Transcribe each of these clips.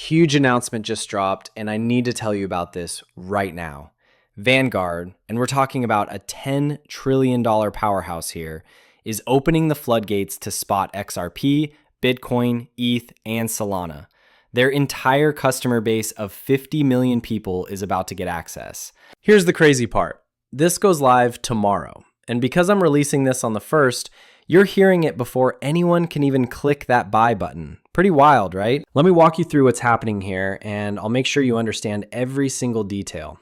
Huge announcement just dropped, and I need to tell you about this right now. Vanguard, and we're talking about a $10 trillion powerhouse here, is opening the floodgates to spot XRP, Bitcoin, ETH, and Solana. Their entire customer base of 50 million people is about to get access. Here's the crazy part. This goes live tomorrow, and because I'm releasing this on the 1st, you're hearing it before anyone can even click that buy button. Pretty wild, right? Let me walk you through what's happening here, and I'll make sure you understand every single detail.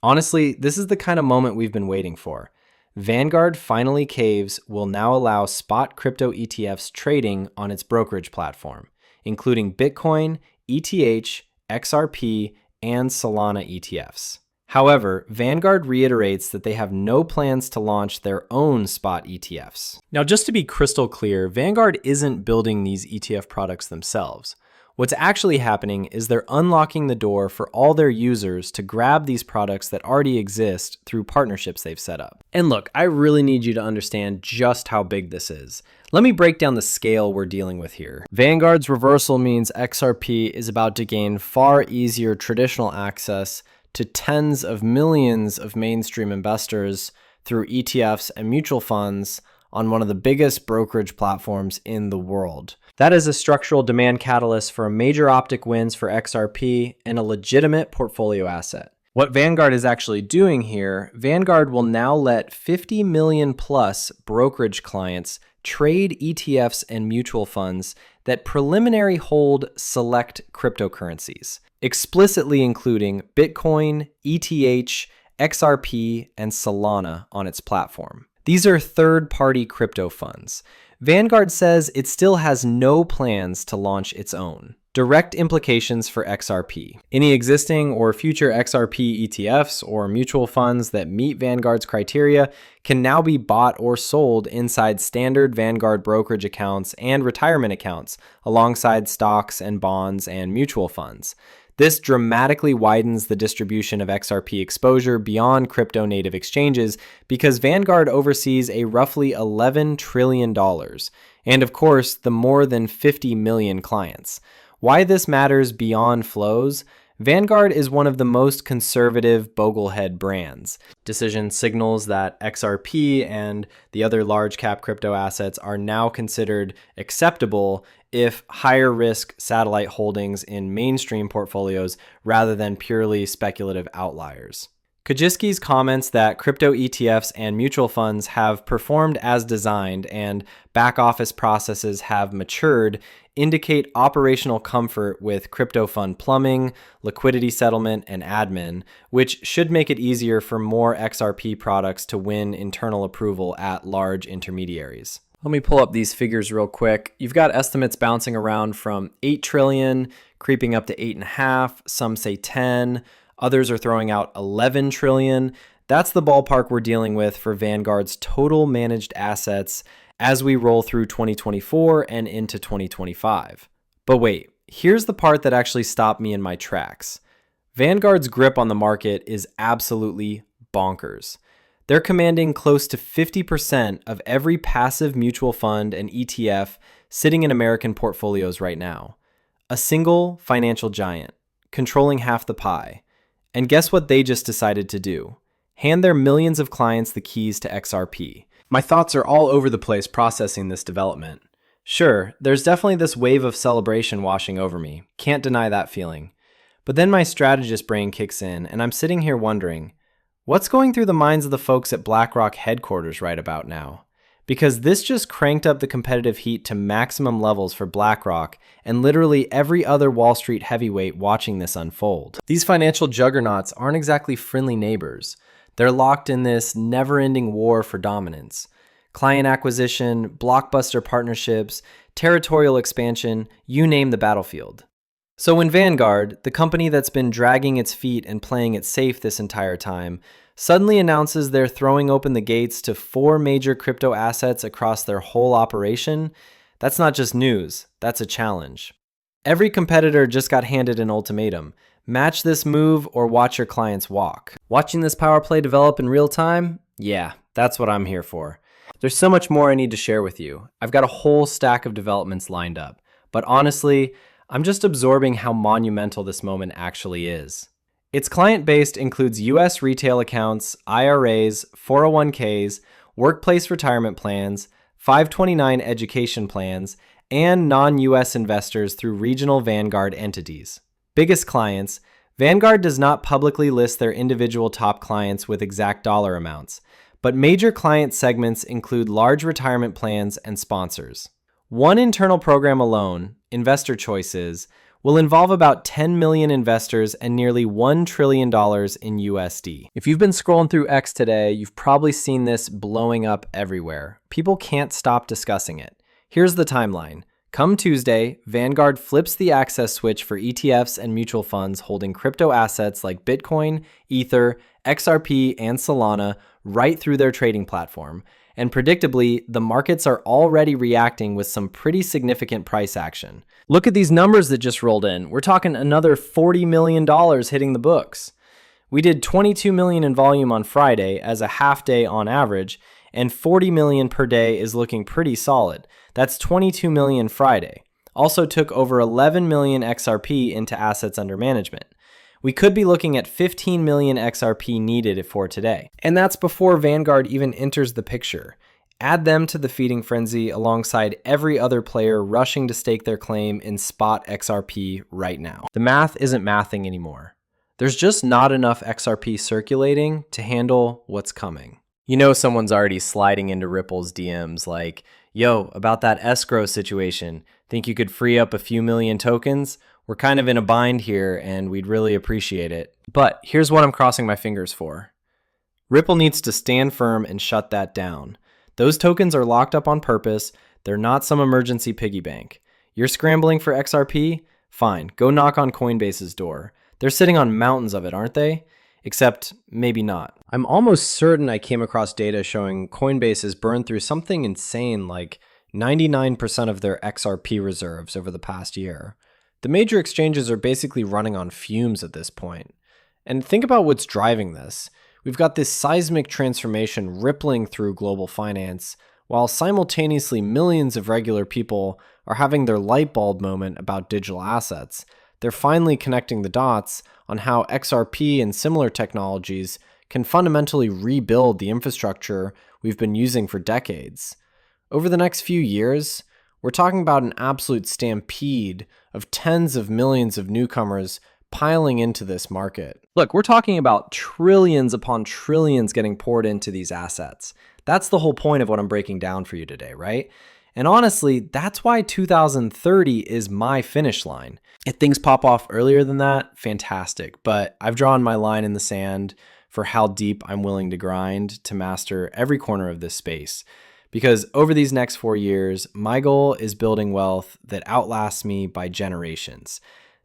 Honestly, this is the kind of moment we've been waiting for. Vanguard finally caves will now allow spot crypto ETFs trading on its brokerage platform, including Bitcoin, ETH, XRP, and Solana ETFs. However, Vanguard reiterates that they have no plans to launch their own spot ETFs. Now, just to be crystal clear, Vanguard isn't building these ETF products themselves. What's actually happening is they're unlocking the door for all their users to grab these products that already exist through partnerships they've set up. And look, I really need you to understand just how big this is. Let me break down the scale we're dealing with here. Vanguard's reversal means XRP is about to gain far easier traditional access to tens of millions of mainstream investors through ETFs and mutual funds on one of the biggest brokerage platforms in the world. That is a structural demand catalyst for major optic wins for XRP and a legitimate portfolio asset. What Vanguard is actually doing here, Vanguard will now let 50 million plus brokerage clients trade ETFs and mutual funds that preliminary hold select cryptocurrencies, explicitly including Bitcoin, ETH, XRP, and Solana on its platform. These are third-party crypto funds. Vanguard says it still has no plans to launch its own. Direct implications for XRP. Any existing or future XRP ETFs or mutual funds that meet Vanguard's criteria can now be bought or sold inside standard Vanguard brokerage accounts and retirement accounts, alongside stocks and bonds and mutual funds. This dramatically widens the distribution of XRP exposure beyond crypto-native exchanges because Vanguard oversees a roughly $11 trillion, and of course, the more than 50 million clients. Why this matters beyond flows? Vanguard is one of the most conservative boglehead brands. Decision signals that XRP and the other large cap crypto assets are now considered acceptable if higher risk satellite holdings in mainstream portfolios rather than purely speculative outliers. Kajiski's comments that crypto ETFs and mutual funds have performed as designed and back office processes have matured indicate operational comfort with crypto fund plumbing, liquidity settlement, and admin, which should make it easier for more XRP products to win internal approval at large intermediaries. Let me pull up these figures real quick. You've got estimates bouncing around from 8 trillion, creeping up to 8.5, some say 10, others are throwing out 11 trillion. That's the ballpark we're dealing with for Vanguard's total managed assets as we roll through 2024 and into 2025. But wait, here's the part that actually stopped me in my tracks. Vanguard's grip on the market is absolutely bonkers. They're commanding close to 50% of every passive mutual fund and ETF sitting in American portfolios right now. A single financial giant, controlling half the pie. And guess what they just decided to do? Hand their millions of clients the keys to XRP. My thoughts are all over the place processing this development. Sure, there's definitely this wave of celebration washing over me. Can't deny that feeling. But then my strategist brain kicks in, and I'm sitting here wondering, what's going through the minds of the folks at BlackRock headquarters right about now? Because this just cranked up the competitive heat to maximum levels for BlackRock and literally every other Wall Street heavyweight watching this unfold. These financial juggernauts aren't exactly friendly neighbors. They're locked in this never-ending war for dominance. Client acquisition, blockbuster partnerships, territorial expansion, you name the battlefield. So when Vanguard, the company that's been dragging its feet and playing it safe this entire time, suddenly announces they're throwing open the gates to 4 major crypto assets across their whole operation, that's not just news, that's a challenge. Every competitor just got handed an ultimatum. Match this move or watch your clients walk. Watching this power play develop in real time? Yeah, that's what I'm here for. There's so much more I need to share with you. I've got a whole stack of developments lined up. But honestly, I'm just absorbing how monumental this moment actually is. Its client base includes US retail accounts, IRAs, 401ks, workplace retirement plans, 529 education plans, and non-US investors through regional Vanguard entities. Biggest clients: Vanguard does not publicly list their individual top clients with exact dollar amounts, but major client segments include large retirement plans and sponsors. One internal program alone, Investor Choices, will involve about 10 million investors and nearly $1 trillion in USD. If you've been scrolling through X today, you've probably seen this blowing up everywhere. People can't stop discussing it. Here's the timeline. Come Tuesday, Vanguard flips the access switch for ETFs and mutual funds holding crypto assets like Bitcoin, Ether, XRP, and Solana right through their trading platform. And predictably, the markets are already reacting with some pretty significant price action. Look at these numbers that just rolled in. We're talking another $40 million hitting the books. We did 22 million in volume on Friday as a half day on average, and 40 million per day is looking pretty solid. That's 22 million Friday. Also took over 11 million XRP into assets under management. We could be looking at 15 million XRP needed for today. And that's before Vanguard even enters the picture. Add them to the feeding frenzy alongside every other player rushing to stake their claim in spot XRP right now. The math isn't mathing anymore. There's just not enough XRP circulating to handle what's coming. You know someone's already sliding into Ripple's DMs like, yo, about that escrow situation, think you could free up a few million tokens? We're kind of in a bind here and we'd really appreciate it. But here's what I'm crossing my fingers for. Ripple needs to stand firm and shut that down. Those tokens are locked up on purpose. They're not some emergency piggy bank. You're scrambling for XRP? Fine, go knock on Coinbase's door. They're sitting on mountains of it, aren't they? Except maybe not. I'm almost certain I came across data showing Coinbase has burned through something insane like 99% of their XRP reserves over the past year. The major exchanges are basically running on fumes at this point. And think about what's driving this. We've got this seismic transformation rippling through global finance, while simultaneously millions of regular people are having their light bulb moment about digital assets. They're finally connecting the dots on how XRP and similar technologies can fundamentally rebuild the infrastructure we've been using for decades. Over the next few years, we're talking about an absolute stampede of tens of millions of newcomers piling into this market. Look, we're talking about trillions upon trillions getting poured into these assets. That's the whole point of what I'm breaking down for you today, right? And honestly, that's why 2030 is my finish line. If things pop off earlier than that, fantastic. But I've drawn my line in the sand for how deep I'm willing to grind to master every corner of this space. Because over these next 4 years, my goal is building wealth that outlasts me by generations.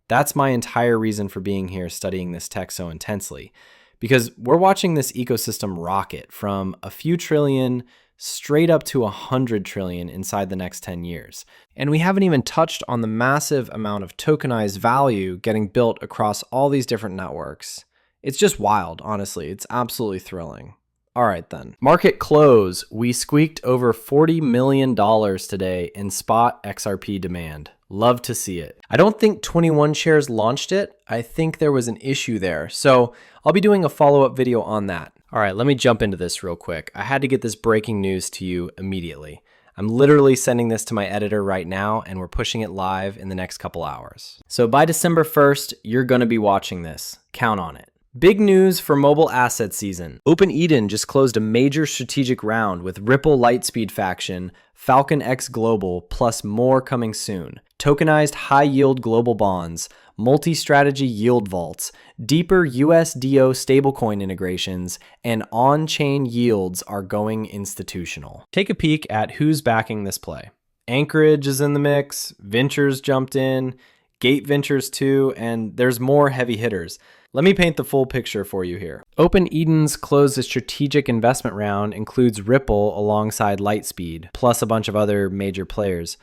That's my entire reason for being here studying this tech so intensely. Because we're watching this ecosystem rocket from a few trillion straight up to 100 trillion inside the next 10 years. And we haven't even touched on the massive amount of tokenized value getting built across all these different networks. It's just wild, honestly. It's absolutely thrilling. All right then. Market close, we squeaked over $40 million today in spot XRP demand. Love to see it. I don't think 21 Shares launched it. I think there was an issue there. So I'll be doing a follow-up video on that. All right, let me jump into this real quick. I had to get this breaking news to you immediately. I'm literally sending this to my editor right now and we're pushing it live in the next couple hours. So by December 1st, you're gonna be watching this. Count on it. Big news for mobile asset season. OpenEden just closed a major strategic round with Ripple Lightspeed Faction, Falcon X Global, plus more coming soon. Tokenized high-yield global bonds, multi-strategy yield vaults, deeper USDO stablecoin integrations, and on-chain yields are going institutional. Take a peek at who's backing this play. Anchorage is in the mix, Ventures jumped in, Gate Ventures too, and there's more heavy hitters. Let me paint the full picture for you here. OpenEden's closed strategic investment round includes Ripple alongside Lightspeed, plus a bunch of other major players.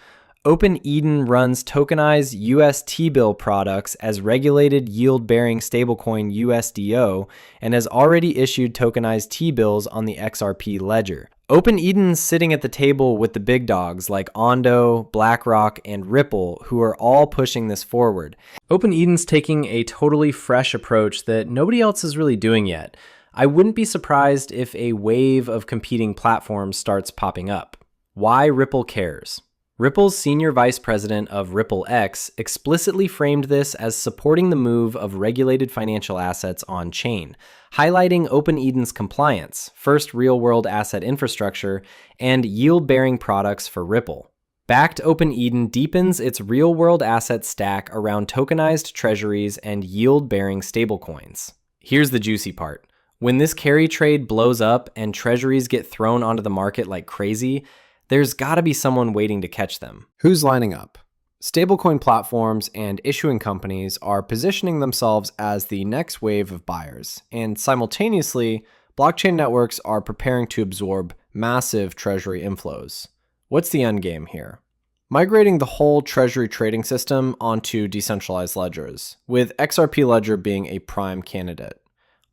OpenEden runs tokenized US T-bill products as regulated yield-bearing stablecoin USDO and has already issued tokenized T-bills on the XRP ledger. Open Eden's sitting at the table with the big dogs like Ondo, BlackRock, and Ripple, who are all pushing this forward. Open Eden's taking a totally fresh approach that nobody else is really doing yet. I wouldn't be surprised if a wave of competing platforms starts popping up. Why Ripple cares? Ripple's senior vice president of RippleX explicitly framed this as supporting the move of regulated financial assets on-chain, highlighting Open Eden's compliance, first real-world asset infrastructure, and yield-bearing products for Ripple. Backed Open Eden deepens its real-world asset stack around tokenized treasuries and yield-bearing stablecoins. Here's the juicy part. When this carry trade blows up and treasuries get thrown onto the market like crazy, there's gotta be someone waiting to catch them. Who's lining up? Stablecoin platforms and issuing companies are positioning themselves as the next wave of buyers, and simultaneously, blockchain networks are preparing to absorb massive treasury inflows. What's the end game here? Migrating the whole treasury trading system onto decentralized ledgers, with XRP Ledger being a prime candidate.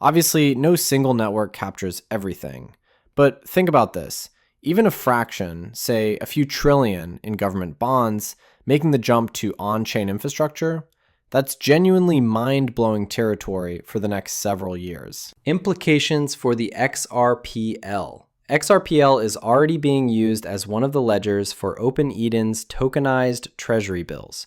Obviously, no single network captures everything, but think about this. Even a fraction, say a few trillion in government bonds, making the jump to on-chain infrastructure, that's genuinely mind-blowing territory for the next several years. Implications for the XRPL. XRPL is already being used as one of the ledgers for Open Eden's tokenized treasury bills.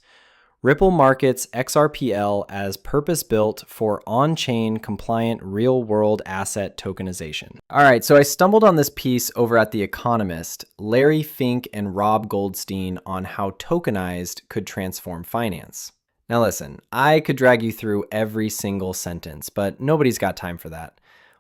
Ripple markets XRPL as purpose-built for on-chain compliant real-world asset tokenization. All right, so I stumbled on this piece over at The Economist, Larry Fink and Rob Goldstein, on how tokenized could transform finance. Now listen, I could drag you through every single sentence, but nobody's got time for that.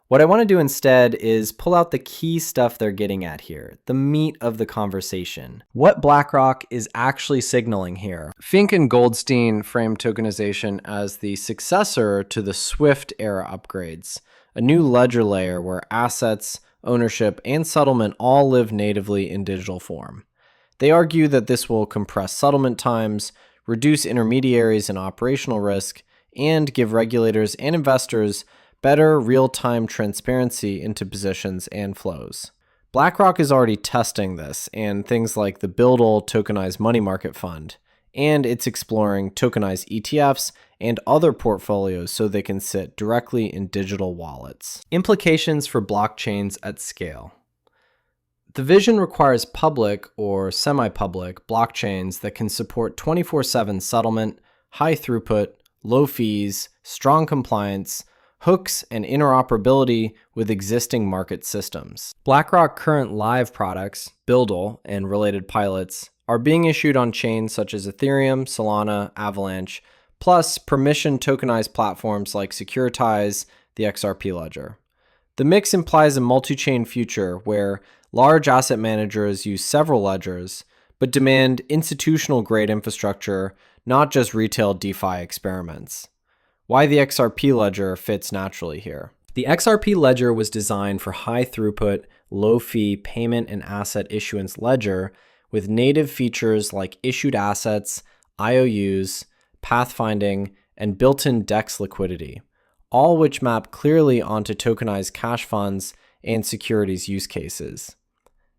What I want to do instead is pull out the key stuff they're getting at here, the meat of the conversation. What BlackRock is actually signaling here. Fink and Goldstein frame tokenization as the successor to the Swift era upgrades, a new ledger layer where assets, ownership, and settlement all live natively in digital form. They argue that this will compress settlement times, reduce intermediaries and operational risk, and give regulators and investors better real-time transparency into positions and flows. BlackRock is already testing this and things like the Buildle tokenized money market fund, and it's exploring tokenized ETFs and other portfolios so they can sit directly in digital wallets. Implications for blockchains at scale. The vision requires public or semi-public blockchains that can support 24/7 settlement, high throughput, low fees, strong compliance, hooks, and interoperability with existing market systems. BlackRock current live products, Buildle, and related pilots are being issued on chains such as Ethereum, Solana, Avalanche, plus permission tokenized platforms like Securitize, the XRP Ledger. The mix implies a multi-chain future where large asset managers use several ledgers, but demand institutional-grade infrastructure, not just retail DeFi experiments. Why the XRP ledger fits naturally here. The XRP ledger was designed for high throughput, low fee payment and asset issuance ledger with native features like issued assets, IOUs, pathfinding, and built-in DEX liquidity, all which map clearly onto tokenized cash funds and securities use cases.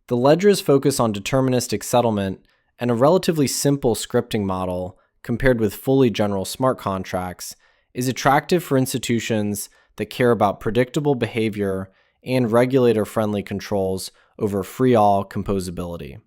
The ledgers focus on deterministic settlement and a relatively simple scripting model compared with fully general smart contracts is attractive for institutions that care about predictable behavior and regulator-friendly controls over free-all composability.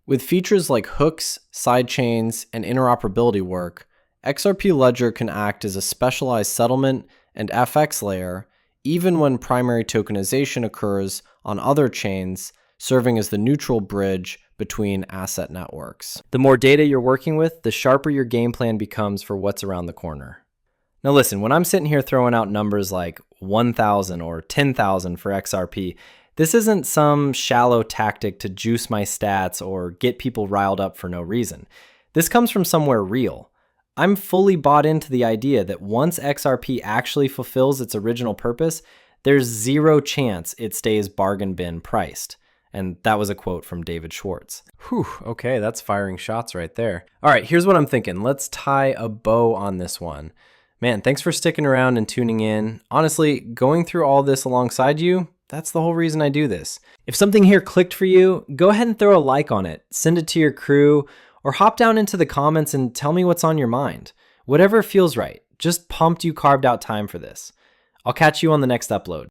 With features like hooks, sidechains, and interoperability work, XRP Ledger can act as a specialized settlement and FX layer even when primary tokenization occurs on other chains, serving as the neutral bridge between asset networks. The more data you're working with, the sharper your game plan becomes for what's around the corner. Now listen, when I'm sitting here throwing out numbers like 1,000 or 10,000 for XRP, this isn't some shallow tactic to juice my stats or get people riled up for no reason. This comes from somewhere real. I'm fully bought into the idea that once XRP actually fulfills its original purpose, there's zero chance it stays bargain bin priced. And that was a quote from David Schwartz. Whew, okay, that's firing shots right there. All right, here's what I'm thinking. Let's tie a bow on this one. Man, thanks for sticking around and tuning in. Honestly, going through all this alongside you, That's the whole reason I do this. If something here clicked for you, go ahead and throw a like on it, send it to your crew, or hop down into the comments and tell me what's on your mind. Whatever feels right. Just pumped you carved out time for this. I'll catch you on the next upload.